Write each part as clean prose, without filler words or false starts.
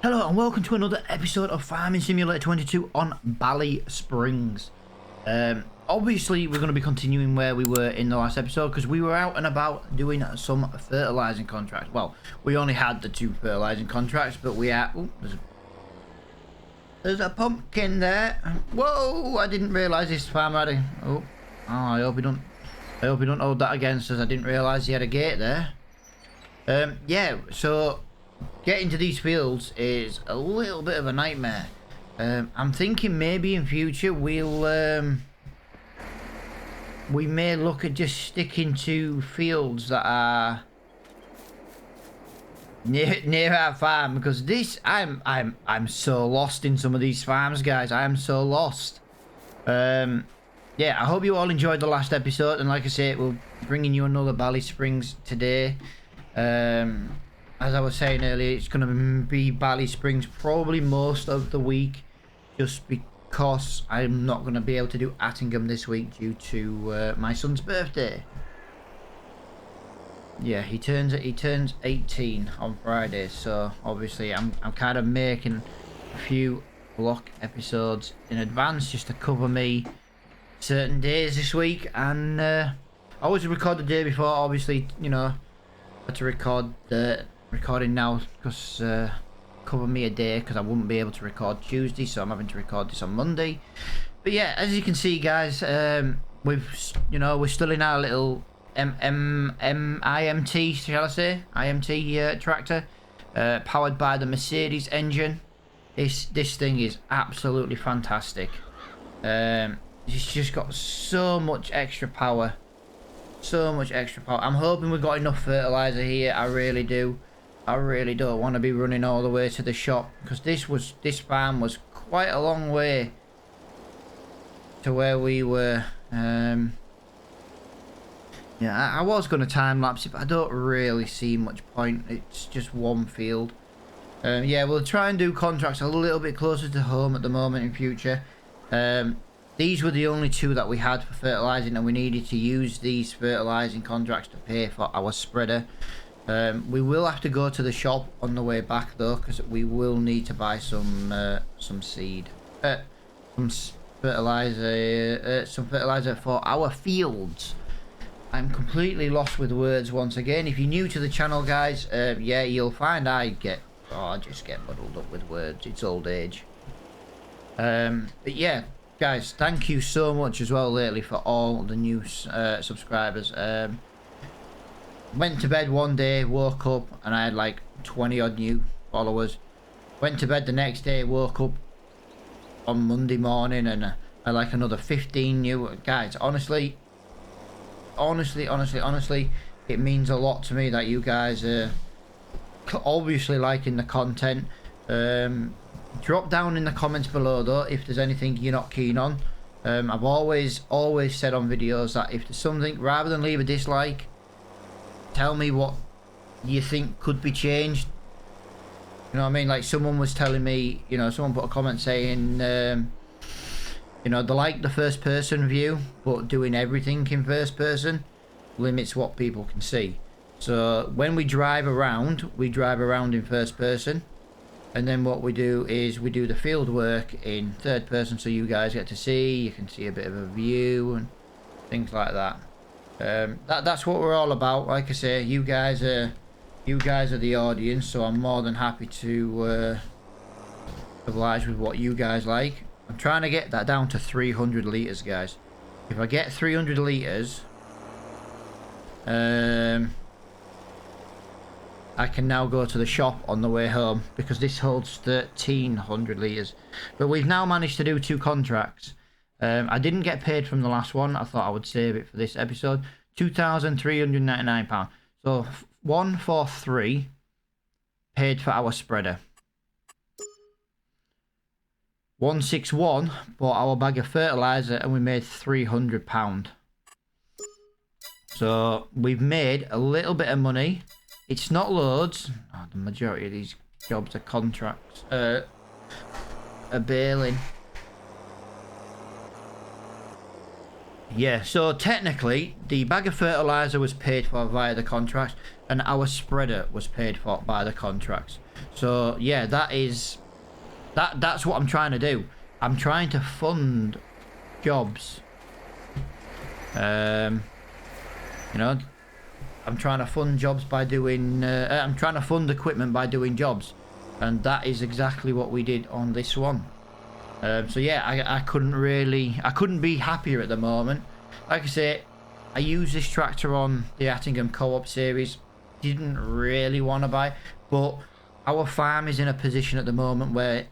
Hello and welcome to another episode of Farming Simulator 22 on Ballysprings. Obviously we're going to be continuing where we were in the last episode because we were out and about doing some fertilizing contracts. Well, we only had the 2 fertilizing contracts, but we are... Ooh, there's a pumpkin there. Whoa, I didn't realise this farm had a... Oh, I hope he don't hold that against us. I didn't realise he had a gate there. Yeah, so... getting to these fields is a little bit of a nightmare. I'm thinking maybe in future we'll we may look at just sticking to fields that are near our farm, because this I'm so lost in some of these farms, guys. I am so lost. Yeah, I hope you all enjoyed the last episode, and like I say, we're bringing you another Ballysprings today. As I was saying earlier, it's going to be Ballysprings probably most of the week, just because I'm not going to be able to do Attingham this week due to my son's birthday. Yeah, he turns 18 on Friday, so obviously I'm kind of making a few block episodes in advance just to cover me certain days this week, and I always record the day before. Obviously, you know, I had to record the recording now because cover me a day, because I wouldn't be able to record Tuesday, so I'm having to record this on Monday. But yeah, as you can see, guys, we're still in our little IMT, shall I say, IMT tractor, powered by the Mercedes engine. This thing is absolutely fantastic. It's just got so much extra power. I'm hoping we've got enough fertilizer here. I really do. I really don't want to be running all the way to the shop, because this farm was quite a long way to where we were. Yeah, I was going to time lapse it, but I don't really see much point. It's just one field. Yeah, we'll try and do contracts a little bit closer to home at the moment in future. These were the only 2 that we had for fertilizing, and we needed to use these fertilizing contracts to pay for our spreader. We will have to go to the shop on the way back though, because we will need to buy some seed, some fertilizer for our fields. I'm completely lost with words once again. If you're new to the channel, guys, yeah, you'll find I just get muddled up with words. It's old age. But yeah, guys, thank you so much as well lately for all the new subscribers. Went to bed one day, woke up, and I had like 20 odd new followers. Went to bed the next day, woke up on Monday morning, and I had like another 15 new guys. Honestly, it means a lot to me that you guys are obviously liking the content. Drop down in the comments below though if there's anything you're not keen on. I've always said on videos that if there's something, rather than leave a dislike, tell me what you think could be changed. You know what I mean? Like someone was telling me, you know, someone put a comment saying, you know, they like the first person view, but doing everything in first person limits what people can see. So when we drive around in first person, and then what we do is we do the field work in third person, so you guys get to see, you can see a bit of a view and things like that. That's what we're all about. Like I say, you guys are the audience, so I'm more than happy to oblige with what you guys like. I'm trying to get that down to 300 litres, guys. If I get 300 litres, I can now go to the shop on the way home, because this holds 1300 litres. But we've now managed to do 2 contracts. I didn't get paid from the last one. I thought I would save it for this episode. £2,399. So 143 paid for our spreader. 161 bought our bag of fertilizer, and we made £300. So we've made a little bit of money. It's not loads. Oh, the majority of these jobs are contracts. Are bailing. Yeah, so technically, the bag of fertilizer was paid for via the contracts, and our spreader was paid for by the contracts. So yeah, that's what I'm trying to do. I'm trying to fund jobs. You know, I'm trying to fund jobs by doing I'm trying to fund equipment by doing jobs, and that is exactly what we did on this one. So yeah, I couldn't be happier at the moment. Like I say, I used this tractor on the Attingham Co-op series. Didn't really want to buy, but our farm is in a position at the moment where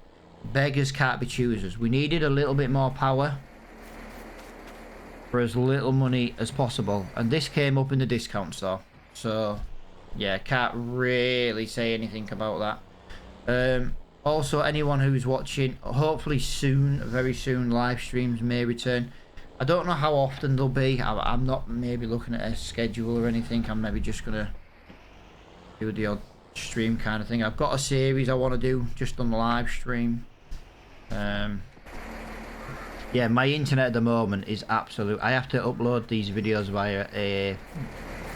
beggars can't be choosers. We needed a little bit more power for as little money as possible, and this came up in the discount store. So yeah, can't really say anything about that. Also, anyone who's watching, hopefully soon, very soon, live streams may return. I don't know how often they'll be. I'm not maybe looking at a schedule or anything. I'm maybe just gonna do the odd stream kind of thing. I've got a series I want to do just on the live stream. Yeah, my internet at the moment is absolute. I have to upload these videos via a,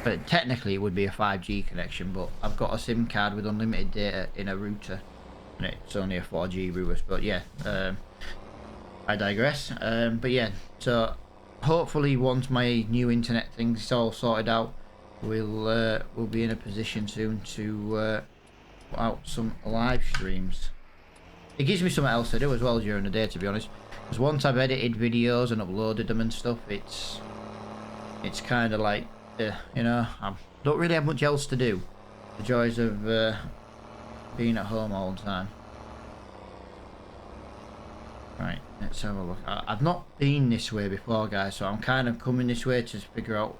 but technically it would be a 5G connection, but I've got a SIM card with unlimited data in a router, and it's only a 4G router. But yeah, I digress. But yeah, so hopefully once my new internet thing's all sorted out, we'll be in a position soon to put out some live streams. It gives me something else to do as well during the day, to be honest. Because once I've edited videos and uploaded them and stuff, it's kind of like, you know, I don't really have much else to do. The joys of being at home all the time. Right, let's have a look. I've not been this way before, guys, so I'm kind of coming this way to figure out.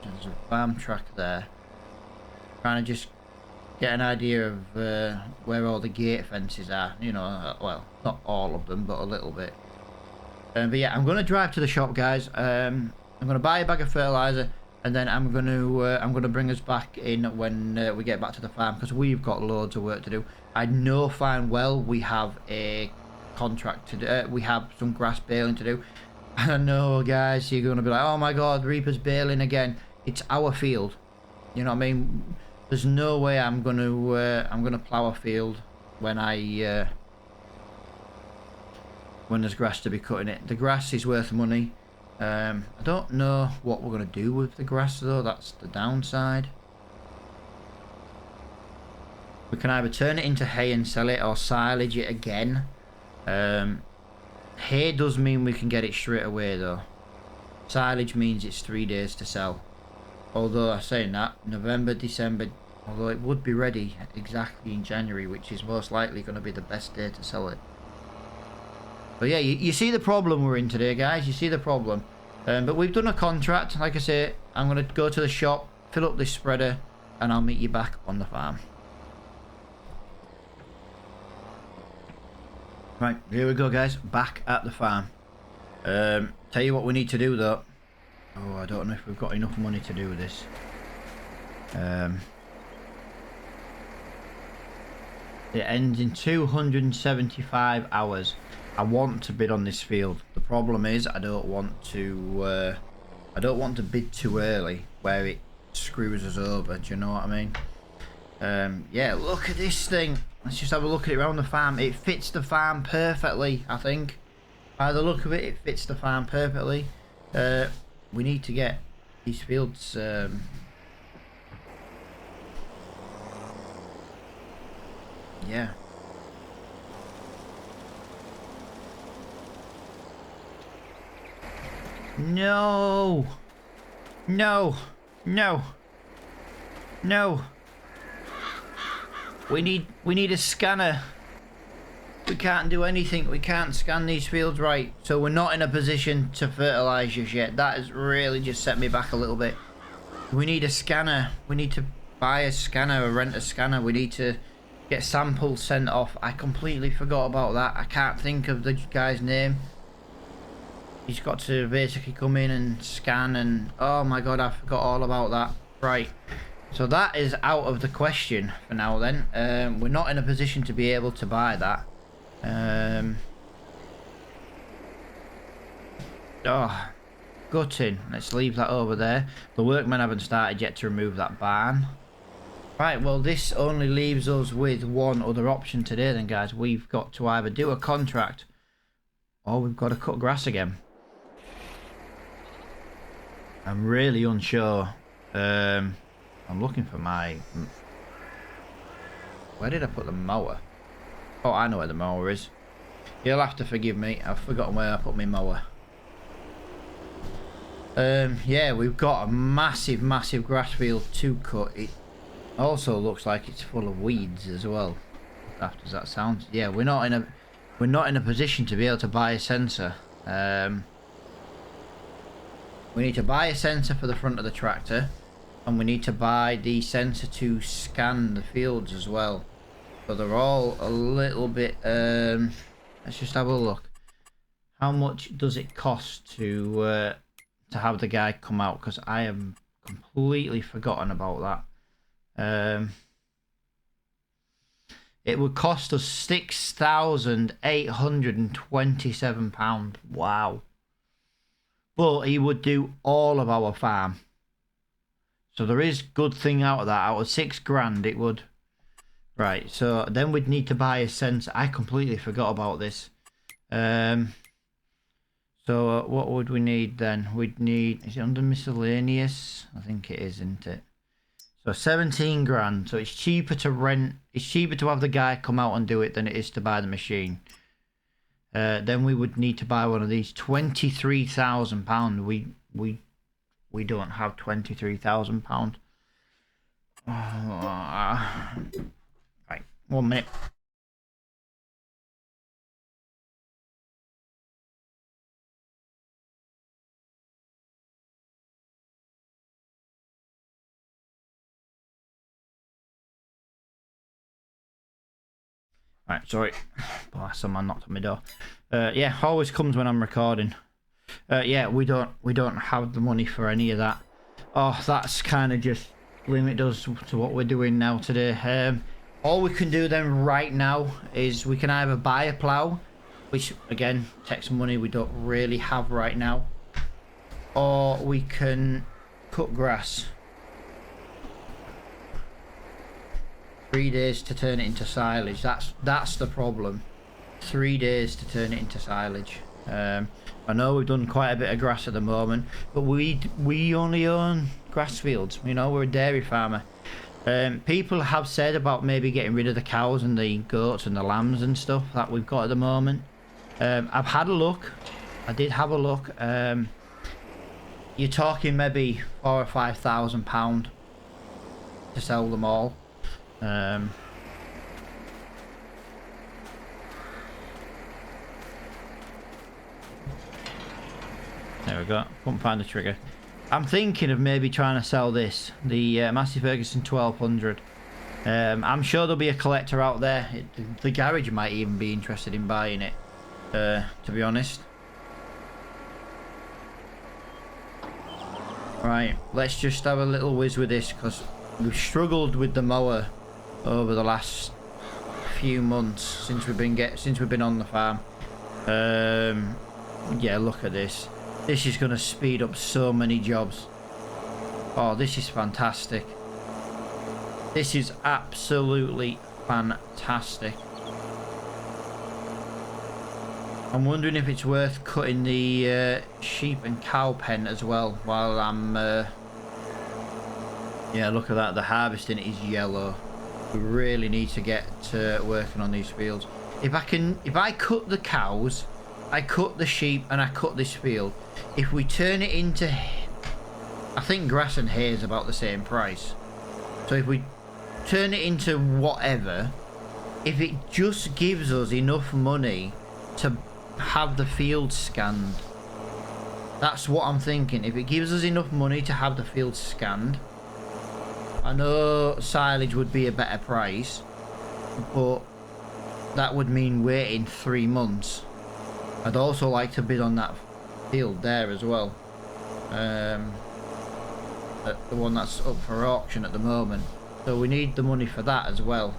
There's a farm track there. Trying to just get an idea of where all the gate fences are, you know, well, not all of them, but a little bit. But yeah, I'm going to drive to the shop, guys. I'm going to buy a bag of fertilizer, and then I'm going to bring us back in when we get back to the farm, because we've got loads of work to do. I know fine well we have a contract to do, we have some grass baling to do. And I know, guys, you're going to be like, oh my god, Reaper's baling again. It's our field, you know what I mean? There's no way I'm gonna plow a field when when there's grass to be cut in it. The grass is worth money. I don't know what we're gonna do with the grass though. That's the downside. We can either turn it into hay and sell it, or silage it again. Hay does mean we can get it straight away though. Silage means it's 3 days to sell. Although I'm saying that, November, December, although it would be ready exactly in January, which is most likely going to be the best day to sell it. But yeah, you see the problem we're in today, guys. You see the problem. But we've done a contract. Like I say, I'm going to go to the shop, fill up this spreader, and I'll meet you back on the farm. Right, here we go, guys. Back at the farm. Tell you what we need to do, though. Oh, I don't know if we've got enough money to do this. It ends in 275 hours. I want to bid on this field. The problem is I don't want to bid too early where it screws us over. Do you know what I mean? Yeah, look at this thing. Let's just have a look at it around the farm. It fits the farm perfectly, I think. By the look of it, it fits the farm perfectly. We need to get these fields yeah. No. No. No. No. We need a scanner. We can't do anything. We can't scan these fields right. So we're not in a position to fertilise just yet. That has really just set me back a little bit. We need a scanner. We need to buy a scanner or rent a scanner. We need to get samples sent off. I completely forgot about that. I can't think of the guy's name. He's got to basically come in and scan, and oh my god, I forgot all about that. Right. So that is out of the question for now then. We're not in a position to be able to buy that. Oh, gutting. Let's leave that over there. The workmen haven't started yet to remove that barn. Right, well, this only leaves us with one other option today then, guys. We've got to either do a contract or we've got to cut grass again. I'm really unsure. I'm looking for my... Where did I put the mower? Oh, I know where the mower is. You'll have to forgive me. I've forgotten where I put my mower. Yeah, we've got a massive, massive grass field to cut. It also looks like it's full of weeds as well. How does that sound? Yeah, we're not in a position to be able to buy a sensor. We need to buy a sensor for the front of the tractor, and we need to buy the sensor to scan the fields as well. So they're all a little bit. Let's just have a look. How much does it cost to have the guy come out? Because I have completely forgotten about that. It would cost us £6,827. Wow. But he would do all of our farm. So there is good thing out of that. Out of £6,000 it would. Right, so then we'd need to buy a sensor. I completely forgot about this. So what would we need then? We'd need, is it under miscellaneous? I think it is, isn't it? So 17 grand. So it's cheaper to rent. It's cheaper to have the guy come out and do it than it is to buy the machine. Then we would need to buy one of these. £23,000. We don't have £23,000. Right, 1 minute. Right, sorry. Oh, someone knocked on my door. Yeah, always comes when I'm recording. Yeah, we don't have the money for any of that. Oh, that's kind of just limit us to what we're doing now today. All we can do then right now is we can either buy a plough, which again takes money we don't really have right now, or we can cut grass. 3 days to turn it into silage. That's the problem. 3 days to turn it into silage. I know we've done quite a bit of grass at the moment, but we only own grass fields. You know, we're a dairy farmer. People have said about maybe getting rid of the cows and the goats and the lambs and stuff that we've got at the moment. I've had a look. I did have a look. You're talking maybe £4,000 or £5,000 to sell them all. There we go. Couldn't find the trigger. I'm thinking of maybe trying to sell this, the Massey Ferguson 1200. I'm sure there'll be a collector out there. The garage might even be interested in buying it, to be honest. Right, let's just have a little whiz with this, because we've struggled with the mower over the last few months since we've been on the farm. Yeah, look at this. This is going to speed up so many jobs. Oh, this is fantastic. This is absolutely fantastic. I'm wondering if it's worth cutting the sheep and cow pen as well while I'm... Yeah, look at that. The harvesting is yellow. We really need to get to working on these fields. If I cut the cows, I cut the sheep, and I cut this field. If we turn it into... I think grass and hay is about the same price. So if we turn it into whatever, if it just gives us enough money to have the field scanned, that's what I'm thinking. If it gives us enough money to have the field scanned, I know silage would be a better price, but that would mean waiting 3 months. I'd also like to bid on that field there as well. The one that's up for auction at the moment. So we need the money for that as well.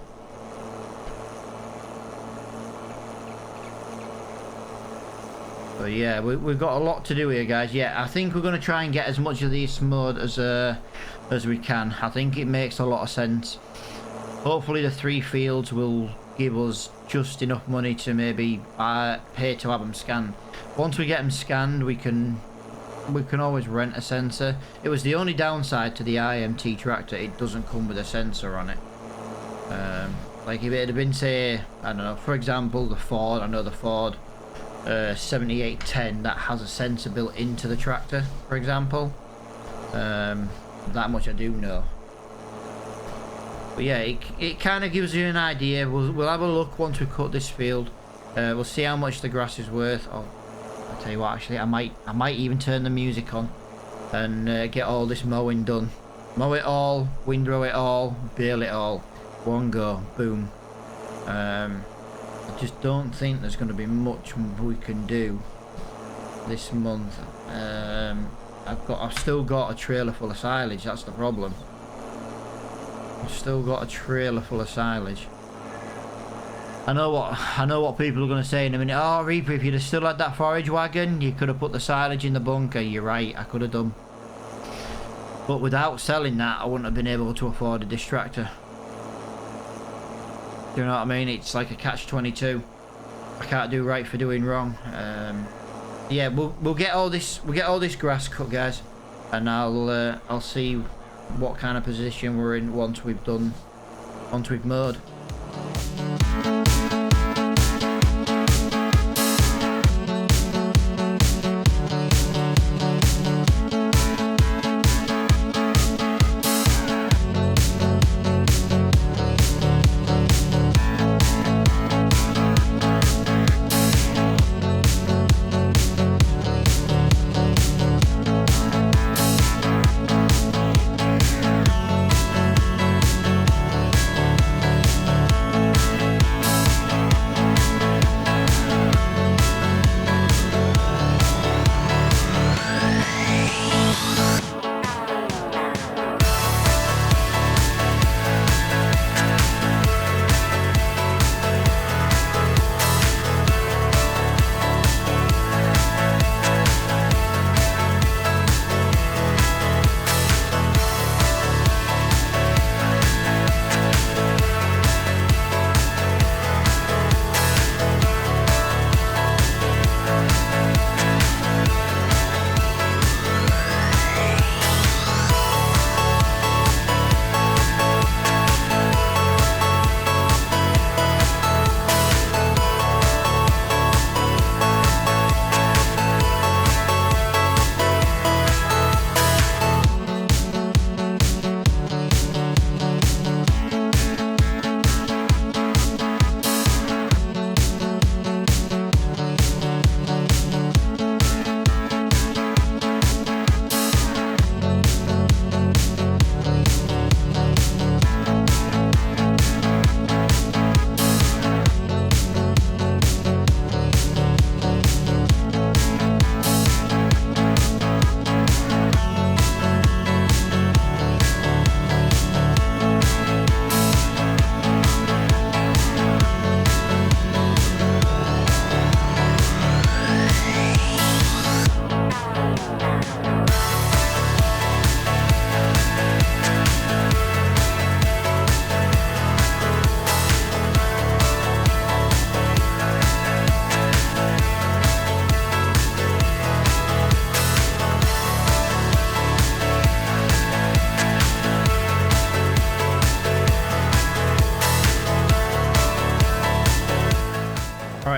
So yeah, we've got a lot to do here, guys. Yeah, I think we're going to try and get as much of these mowed as as we can. I think it makes a lot of sense. Hopefully the 3 fields will give us just enough money to maybe pay to have them scanned. Once we get them scanned, we can always rent a sensor. It was the only downside to the IMT tractor, it doesn't come with a sensor on it. Like if it had been, say, I don't know, for example, the Ford, I know the Ford 7810 that has a sensor built into the tractor, for example. That much I do know. But yeah, it kind of gives you an idea. We'll have a look once we cut this field. We'll see how much the grass is worth. Oh, I'll tell you what, actually, I might even turn the music on and get all this mowing done. Mow it all, windrow it all, bale it all. One go, boom. I just don't think there's going to be much we can do this month. I've still got a trailer full of silage. That's the problem. I've still got a trailer full of silage. I know what people are going to say in a minute. Oh, Reaper, if you'd have still had that forage wagon, you could have put the silage in the bunker. You're right, I could have done. But without selling that, I wouldn't have been able to afford a disc tractor. Do you know what I mean? It's like a catch-22. I can't do right for doing wrong. Yeah, we'll get all this grass cut, guys, and I'll see what kind of position we're in once we've mowed.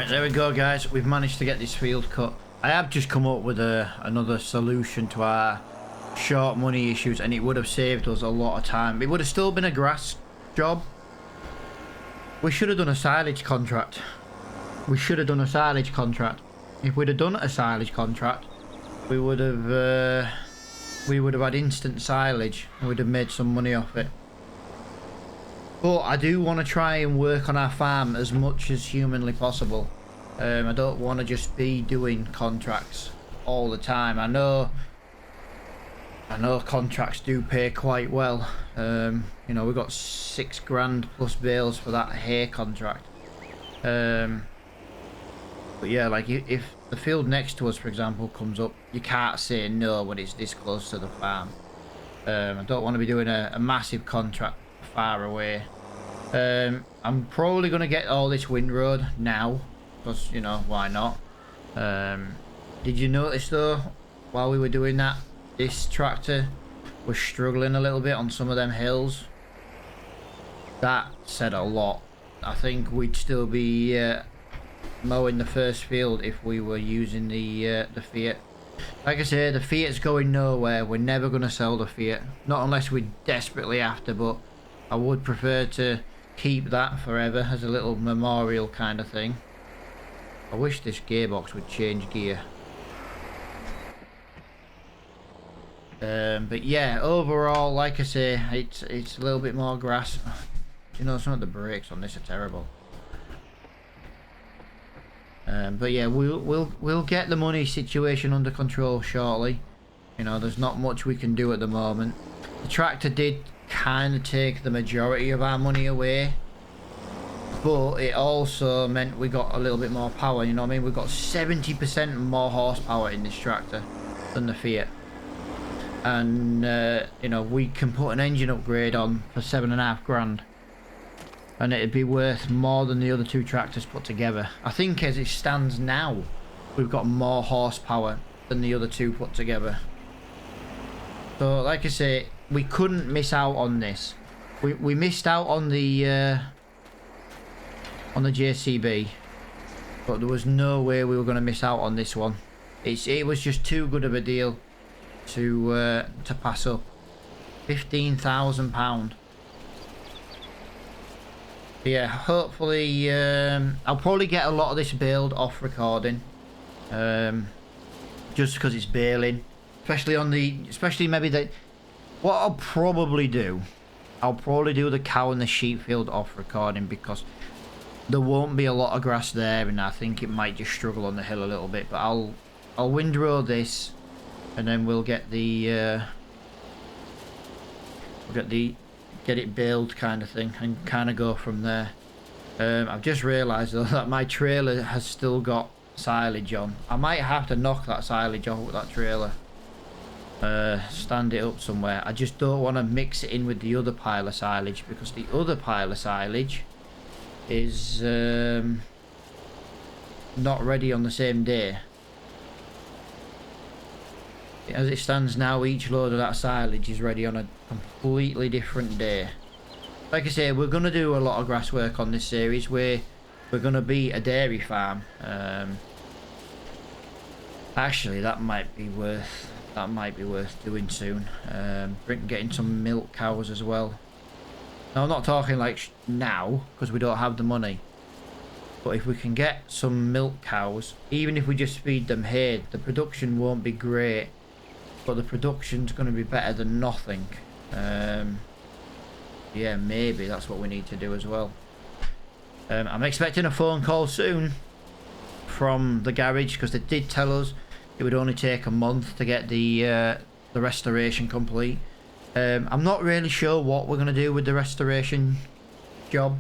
There we go, guys. We've managed to get this field cut. I have just come up with another solution to our short money issues, and it would have saved us a lot of time. It would have still been a grass job. We should have done a silage contract. We should have done a silage contract. If we'd have done a silage contract, we would have had instant silage and we'd have made some money off it. But I do want to try and work on our farm as much as humanly possible. I don't want to just be doing contracts all the time. I know contracts do pay quite well. You know, we got 6 grand plus bales for that hay contract. But yeah, like if the field next to us, for example, comes up, you can't say no when it's this close to the farm. I don't want to be doing a massive contract far away. I'm probably going to get all this windroad now, because, you know, why not? Did you notice though, while we were doing that, this tractor was struggling a little bit on some of them hills? That said a lot. I think we'd still be mowing the first field if we were using the Fiat. Like I say, the Fiat's going nowhere. We're never going to sell the Fiat, not unless we desperately have to, but I would prefer to keep that forever as a little memorial kind of thing. I wish this gearbox would change gear. But yeah, overall, like I say, it's a little bit more grass. You know, some of the brakes on this are terrible. But yeah, we'll get the money situation under control shortly. You know, there's not much we can do at the moment. The tractor did kind of take the majority of our money away, but it also meant we got a little bit more power. You know what I mean? We've got 70% more horsepower in this tractor than the Fiat, and you know, we can put an engine upgrade on for 7.5 grand. And it'd be worth more than the other two tractors put together. I think as it stands now, we've got more horsepower than the other two put together. So, like I say, we couldn't miss out on this. We missed out on the JCB, but there was no way we were going to miss out on this one. It was just too good of a deal to pass up. £15,000. Yeah, hopefully I'll probably get a lot of this build off recording, just because it's baling, especially maybe the. What I'll probably do the cow and the sheep field off recording, because there won't be a lot of grass there, and I think it might just struggle on the hill a little bit. But I'll windrow this, and then we'll get get it baled kind of thing, and kind of go from there. I've just realised though that my trailer has still got silage on. I might have to knock that silage off with that trailer, stand it up somewhere. I just don't want to mix it in with the other pile of silage, because the other pile of silage is not ready on the same day. As it stands now, each load of that silage is ready on a completely different day. Like I say, we're going to do a lot of grass work on this series. We're going to be a dairy farm. Actually, that might be worth doing soon. Getting some milk cows as well. Now, I'm not talking like now, because we don't have the money. But if we can get some milk cows, even if we just feed them hay, the production won't be great, but the production's going to be better than nothing. Yeah, maybe that's what we need to do as well. I'm expecting a phone call soon from the garage, because they did tell us it would only take a month to get the restoration complete. I'm not really sure what we're going to do with the restoration job.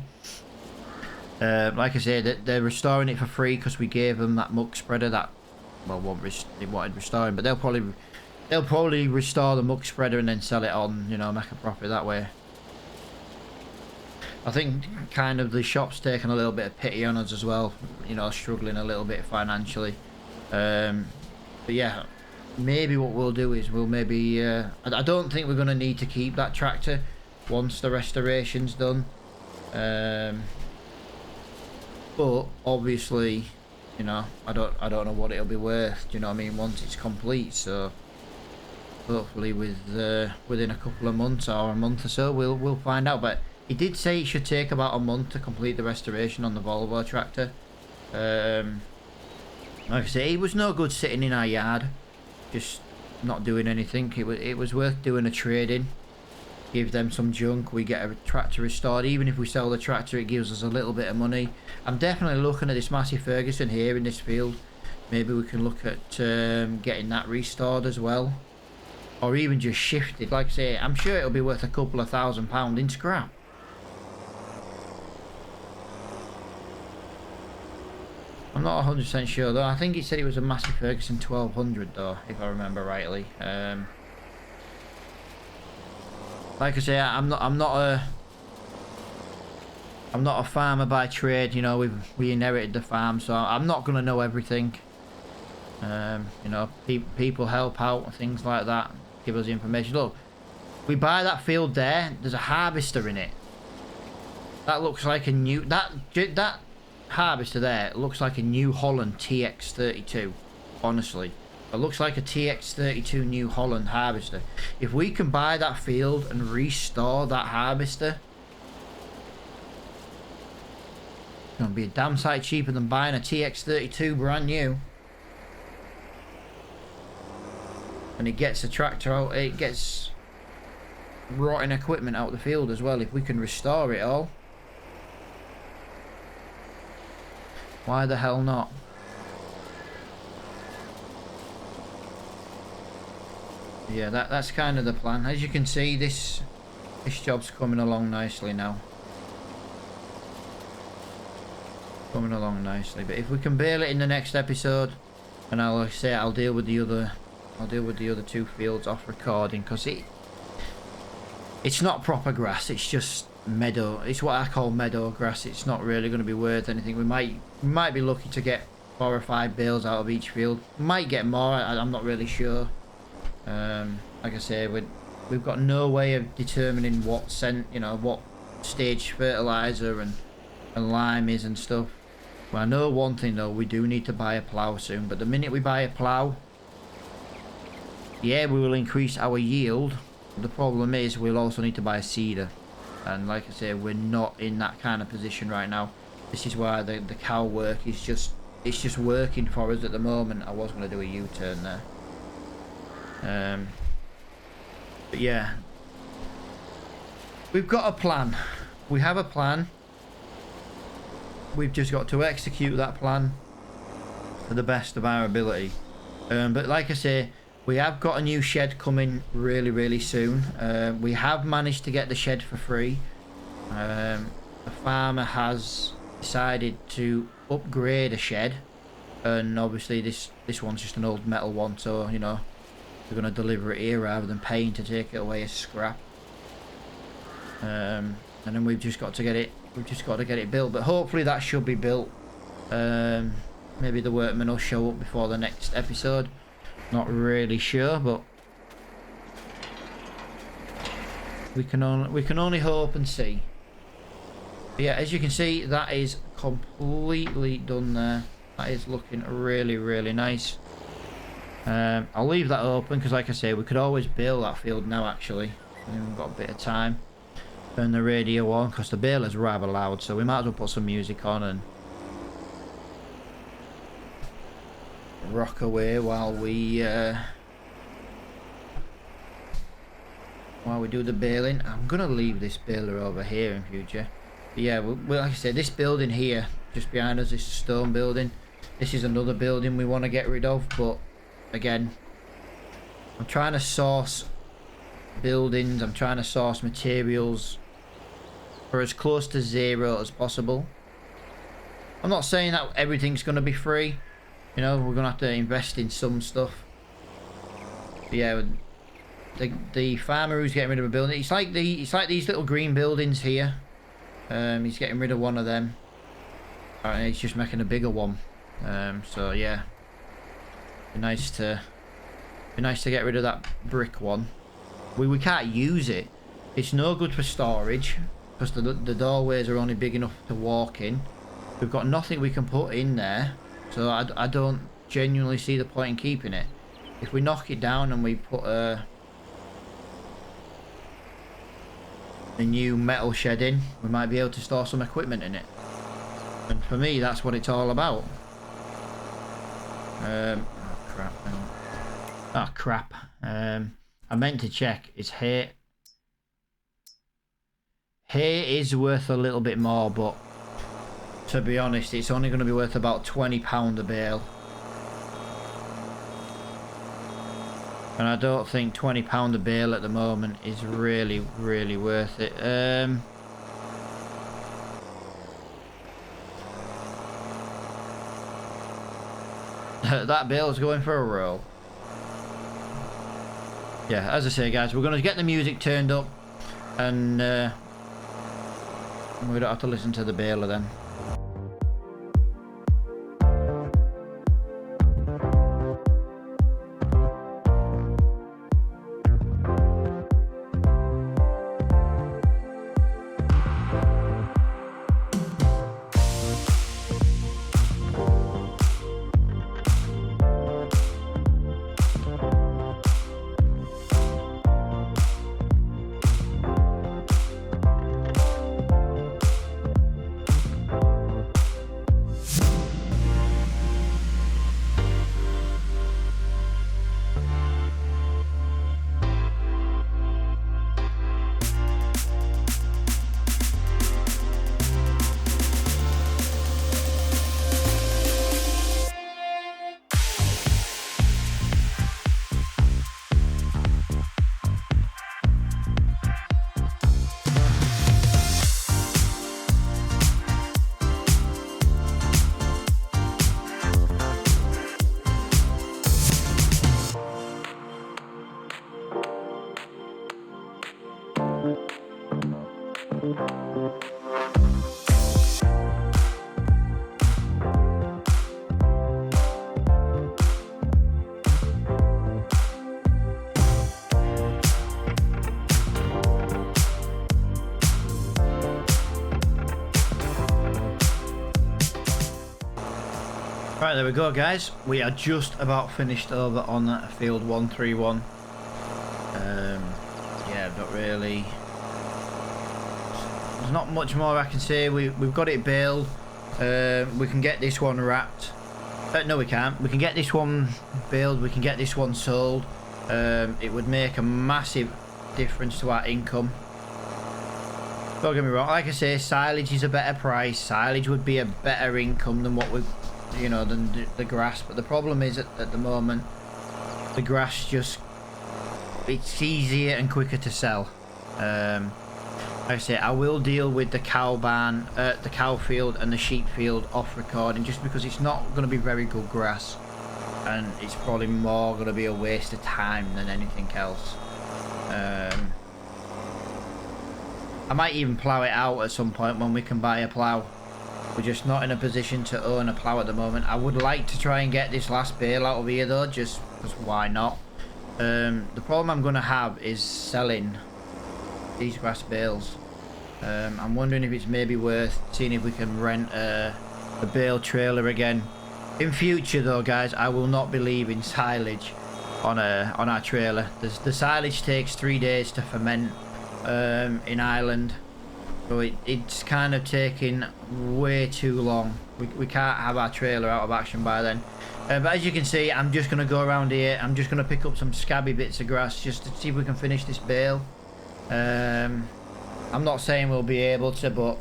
Like I said, they're restoring it for free because we gave them that muck spreader that, well, they wanted restoring, but they'll probably restore the muck spreader and then sell it on, you know, make a profit that way. I think kind of the shop's taking a little bit of pity on us as well, you know, struggling a little bit financially. But yeah, maybe what we'll do is we'll maybe I don't think we're going to need to keep that tractor once the restoration's done. But obviously, you know, I don't know what it'll be worth, do you know what I mean, once it's complete. So hopefully within a couple of months or a month or so we'll find out. But he did say it should take about a month to complete the restoration on the Volvo tractor. Like I say, it was no good sitting in our yard just not doing anything. It was worth doing a trade-in, give them some junk, we get a tractor restored. Even if we sell the tractor, it gives us a little bit of money. I'm definitely looking at this Massey Ferguson here in this field. Maybe we can look at getting that restored as well, or even just shifted. Like I say, I'm sure it'll be worth a couple of £1,000 in scrap. I'm not 100% sure though. I think he said it was a Massey Ferguson 1200 though, if I remember rightly. like I say, I'm not a farmer by trade. You know, we inherited the farm, so I'm not gonna know everything. You know, people help out and things like that, give us information. Look, we buy that field there. There's a harvester in it. That looks like a new that harvester there. It looks like a New Holland TX32. Honestly, it looks like a TX32 New Holland harvester. If we can buy that field and restore that harvester, it's gonna be a damn sight cheaper than buying a TX32 brand new. And it gets the tractor out, it gets rotting equipment out of the field as well. If we can restore it all, why the hell not? Yeah, that's kind of the plan. As you can see, this job's coming along nicely now. Coming along nicely. But if we can bail it in the next episode, and I'll deal with the other two fields off recording, because it's not proper grass. It's just meadow. It's what I call meadow grass. It's not really going to be worth anything. We might be lucky to get 4 or 5 bales out of each field. Might get more. I'm not really sure. Like I say, we've got no way of determining what what stage fertilizer and lime is and stuff. Well, I know one thing though, we do need to buy a plough soon. But the minute we buy a plough, yeah, we will increase our yield. The problem is we'll also need to buy a seeder. And like I say, we're not in that kind of position right now. This is why the cow work is just working for us at the moment. I was going to do a U-turn there. But yeah, we've got a plan. We have a plan. We've just got to execute that plan to the best of our ability. But like I say, we have got a new shed coming really soon. We have managed to get the shed for free. The farmer has decided to upgrade a shed, and obviously this one's just an old metal one, so you know we're going to deliver it here rather than paying to take it away as scrap. And then we've just got to get it built, but hopefully that should be built. Maybe the workmen will show up before the next episode. Not really sure, but we can only hope and see. But yeah, as you can see, that is completely done there. That is looking really nice. I'll leave that open because, like I say, we could always bale that field now. Actually, we've got a bit of time. Turn the radio on because the baler's rather loud, so we might as well put some music on and rock away while we do the baling. I'm gonna leave this baler over here in future. But yeah, well, like I said, this building here just behind us, this stone building, this is another building we want to get rid of. But again, I'm trying to source buildings, I'm trying to source materials for as close to zero as possible. I'm not saying that everything's going to be free. You know, we're going to have to invest in some stuff. But yeah, the farmer who's getting rid of a building, it's like these little green buildings here. He's getting rid of one of them. And he's just making a bigger one. So yeah, be nice to get rid of that brick one. We can't use it. It's no good for storage because the doorways are only big enough to walk in. We've got nothing we can put in there, so I don't genuinely see the point in keeping it. If we knock it down and we put a new metal shed in, we might be able to store some equipment in it. And for me, that's what it's all about. Oh crap. Oh crap. I meant to check. It's hay. Hay is worth a little bit more, but to be honest, it's only going to be worth about £20 a bale. And I don't think £20 a bale at the moment is really worth it. That bale's going for a roll. Yeah, as I say, guys, we're going to get the music turned up. and we don't have to listen to the baler then. Right, there we go, guys. We are just about finished over on that field 131. Yeah, not really. There's not much more I can say. We've got it baled. We can get this one wrapped. No, we can't. We can get this one baled. We can get this one sold. It would make a massive difference to our income. Don't get me wrong. Like I say, silage is a better price. Silage would be a better income than what we, you know, than the grass. But the problem is at the moment, the grass just, it's easier and quicker to sell. Like I say, I will deal with the cow barn, the cow field and the sheep field off recording, just because it's not going to be very good grass, and it's probably more going to be a waste of time than anything else. I might even plough it out at some point when we can buy a plough. We're just not in a position to own a plough at the moment. I would like to try and get this last bale out of here though, just because why not? The problem I'm going to have is selling these grass bales. I'm wondering if it's maybe worth seeing if we can rent a bale trailer again. In future though, guys, I will not be leaving silage on our trailer. The silage takes 3 days to ferment in Ireland, so it's kind of taking way too long. We can't have our trailer out of action by then. But as you can see, I'm just going to go around here. I'm just going to pick up some scabby bits of grass just to see if we can finish this bale. I'm not saying we'll be able to, but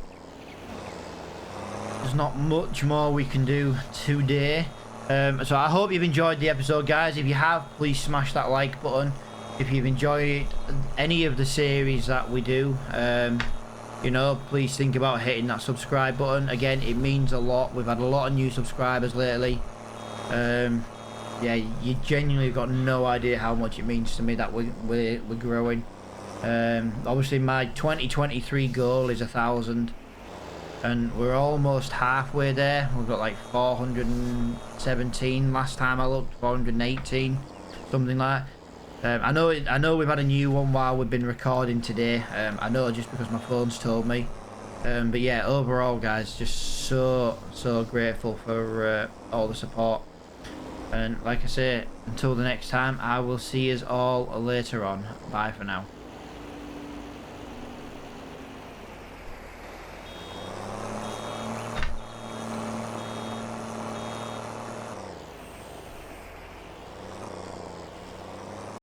there's not much more we can do today. So I hope you've enjoyed the episode, guys. If you have, please smash that like button. If you've enjoyed any of the series that we do, you know, please think about hitting that subscribe button. Again, it means a lot. We've had a lot of new subscribers lately. Yeah, you genuinely got no idea how much it means to me that we're growing. Obviously my 2023 goal is 1,000, and we're almost halfway there. We've got like 417 last time I looked, 418, something like that. I know we've had a new one while we've been recording today. I know just because my phone's told me. But yeah, overall, guys, just so grateful for all the support. And like I say, until the next time, I will see you all later on. Bye for now.